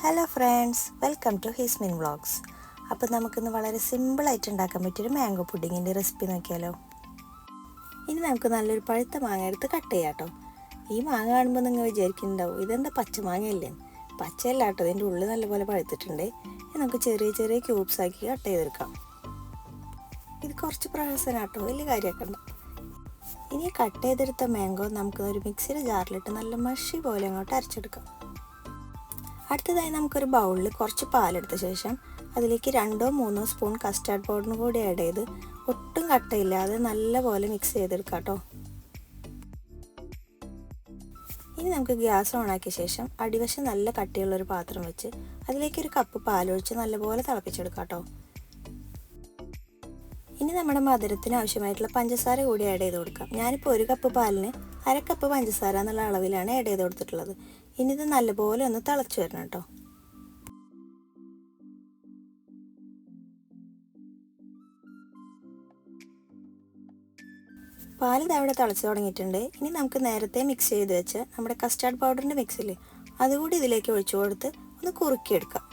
Hello friends, welcome to Hismin vlogs. അപ്പോൾ നമുക്കിന്ന് വളരെ സിമ്പിളായിട്ട് ഉണ്ടാക്കാൻ പറ്റിയൊരു മാംഗോ പുഡിങ്ങിൻ്റെ റെസിപ്പി നോക്കിയാലോ. ഇനി നമുക്ക് നല്ലൊരു പഴുത്ത മാങ്ങ എടുത്ത് കട്ട് ചെയ്യാം കേട്ടോ. ഈ മാങ്ങ കാണുമ്പോൾ നിങ്ങൾ വിചാരിക്കുന്നുണ്ടാവും ഇതെന്താ പച്ചമാങ്ങയല്ലേ. പച്ചയല്ല കേട്ടോ, ഇതിൻ്റെ ഉള്ളിൽ നല്ലപോലെ പഴുത്തിട്ടുണ്ട്. ഇത് നമുക്ക് ചെറിയ ചെറിയ ക്യൂബ്സ് ആക്കി കട്ട് ചെയ്തെടുക്കാം. ഇത് കുറച്ച് പ്രയാസമാണ് കേട്ടോ, വലിയ കാര്യമാക്കണ്ട. ഇനി കട്ട് ചെയ്തെടുത്ത മാംഗോ നമുക്ക് ഒരു മിക്സിയുടെ ജാറിലിട്ട് നല്ല മഷി പോലെ അങ്ങോട്ട് അരച്ചെടുക്കാം. അടുത്തതായി നമുക്കൊരു ബൗളിൽ കുറച്ച് പാലെടുത്ത ശേഷം അതിലേക്ക് 2-3 സ്പൂൺ കസ്റ്റാർഡ് പൗഡറും കൂടി ആഡ് ചെയ്ത് ഒട്ടും കട്ടയില്ലാതെ നല്ലപോലെ മിക്സ് ചെയ്തെടുക്കാം കേട്ടോ. ഇനി നമുക്ക് ഗ്യാസ് ഓണാക്കിയ ശേഷം അടിവശം നല്ല കട്ടിയുള്ളൊരു പാത്രം വെച്ച് അതിലേക്ക് 1 കപ്പ് പാലൊഴിച്ച് നല്ലപോലെ തിളപ്പിച്ചെടുക്കാം കേട്ടോ. ഇനി നമ്മുടെ മധുരത്തിന് ആവശ്യമായിട്ടുള്ള പഞ്ചസാര കൂടി ആഡ് ചെയ്ത് കൊടുക്കാം. ഞാനിപ്പോൾ 1 കപ്പ് പാലിന് 1/2 കപ്പ് പഞ്ചസാര എന്നുള്ള അളവിലാണ് ആഡ് ചെയ്ത് കൊടുത്തിട്ടുള്ളത്. ഇനി ഇത് നല്ലപോലെ ഒന്ന് തിളച്ച് വരണം കേട്ടോ. പാൽ ഇതവിടെ തിളച്ച് തുടങ്ങിയിട്ടുണ്ട്. ഇനി നമുക്ക് നേരത്തെ മിക്സ് ചെയ്ത് വെച്ച് നമ്മുടെ കസ്റ്റാർഡ് പൗഡറിൻ്റെ മിക്സിൽ അതുകൂടി ഇതിലേക്ക് ഒഴിച്ചു കൊടുത്ത് ഒന്ന് കുറുക്കിയെടുക്കാം.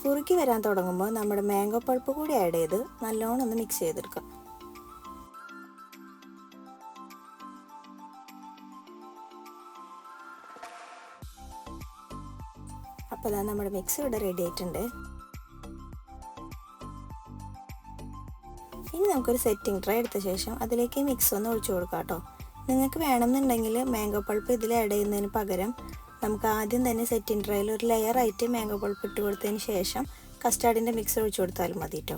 കുറുക്കി വരാൻ തുടങ്ങുമ്പോൾ നമ്മുടെ മാംഗോ പൾപ്പ് കൂടി ആഡ് ചെയ്ത് നല്ലോണം ഒന്ന് മിക്സ് ചെയ്തെടുക്കാം. അപ്പോൾ അതാ നമ്മുടെ മിക്സ് ഇവിടെ റെഡി ആയിട്ടുണ്ട്. ഇനി നമുക്കൊരു സെറ്റിംഗ് ട്രേ എടുത്ത ശേഷം അതിലേക്ക് മിക്സ് ഒന്ന് ഒഴിച്ചു കൊടുക്കാം കേട്ടോ. നിങ്ങൾക്ക് വേണമെന്നുണ്ടെങ്കിൽ മാംഗോ പൾപ്പ് ഇതിൽ ആഡ് ചെയ്യുന്നതിന് പകരം നമുക്ക് ആദ്യം തന്നെ സെറ്റിംഗ് ട്രേയിൽ ഒരു ലെയറായിട്ട് മാംഗോ പൾപ്പ് ഇട്ട് കൊടുത്തതിന് ശേഷം കസ്റ്റാർഡിൻ്റെ മിക്സ് ഒഴിച്ചു കൊടുത്താലും മതി കേട്ടോ.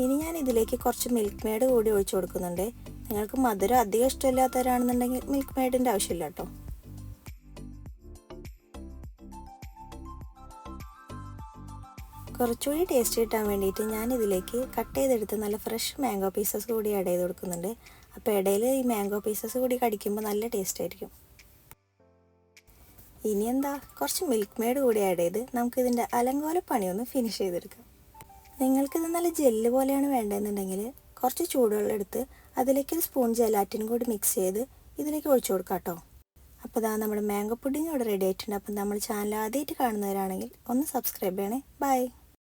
ഇനി ഞാൻ ഇതിലേക്ക് കുറച്ച് മിൽക്ക് മെയ്ഡ് കൂടി ഒഴിച്ചു കൊടുക്കുന്നുണ്ട്. നിങ്ങൾക്ക് മധുരം അധികം ഇഷ്ടമില്ലാത്തവരാണെന്നുണ്ടെങ്കിൽ മിൽക്ക് മെയ്ഡിൻ്റെ ആവശ്യമില്ല കേട്ടോ. കുറച്ചുകൂടി ടേസ്റ്റ് കിട്ടാൻ വേണ്ടിയിട്ട് ഞാൻ ഇതിലേക്ക് കട്ട് ചെയ്തെടുത്ത് നല്ല ഫ്രഷ് മാംഗോ പീസസ് കൂടി ആഡ് ചെയ്ത് കൊടുക്കുന്നുണ്ട്. അപ്പോൾ ഇടയിൽ ഈ മാംഗോ പീസസ് കൂടി കടിക്കുമ്പോൾ നല്ല ടേസ്റ്റ് ആയിരിക്കും. ഇനി എന്താ, കുറച്ച് മിൽക്ക് മെയ്ഡ് കൂടി ആഡ് ചെയ്ത് നമുക്കിതിൻ്റെ അലങ്കോല പണിയൊന്ന് ഫിനിഷ് ചെയ്തെടുക്കാം. നിങ്ങൾക്കിത് നല്ല ജെല്ല് പോലെയാണ് വേണ്ടതെന്നുണ്ടെങ്കിൽ കുറച്ച് ചൂടുവെള്ളം എടുത്ത് അതിലേക്ക് 1 സ്പൂൺ ജെലാറ്റിൻ കൂടി മിക്സ് ചെയ്ത് ഇതിലേക്ക് ഒഴിച്ചു കൊടുക്കാം കേട്ടോ. അപ്പോൾ ഇതാ നമ്മുടെ മാംഗോ പുഡിങ് ഇവിടെ റെഡി ആയിട്ടുണ്ട്. അപ്പം നമ്മൾ ചാനൽ ആദ്യമായിട്ട് കാണുന്നവരാണെങ്കിൽ ഒന്ന് സബ്സ്ക്രൈബ് ചെയ്യണേ. ബൈ.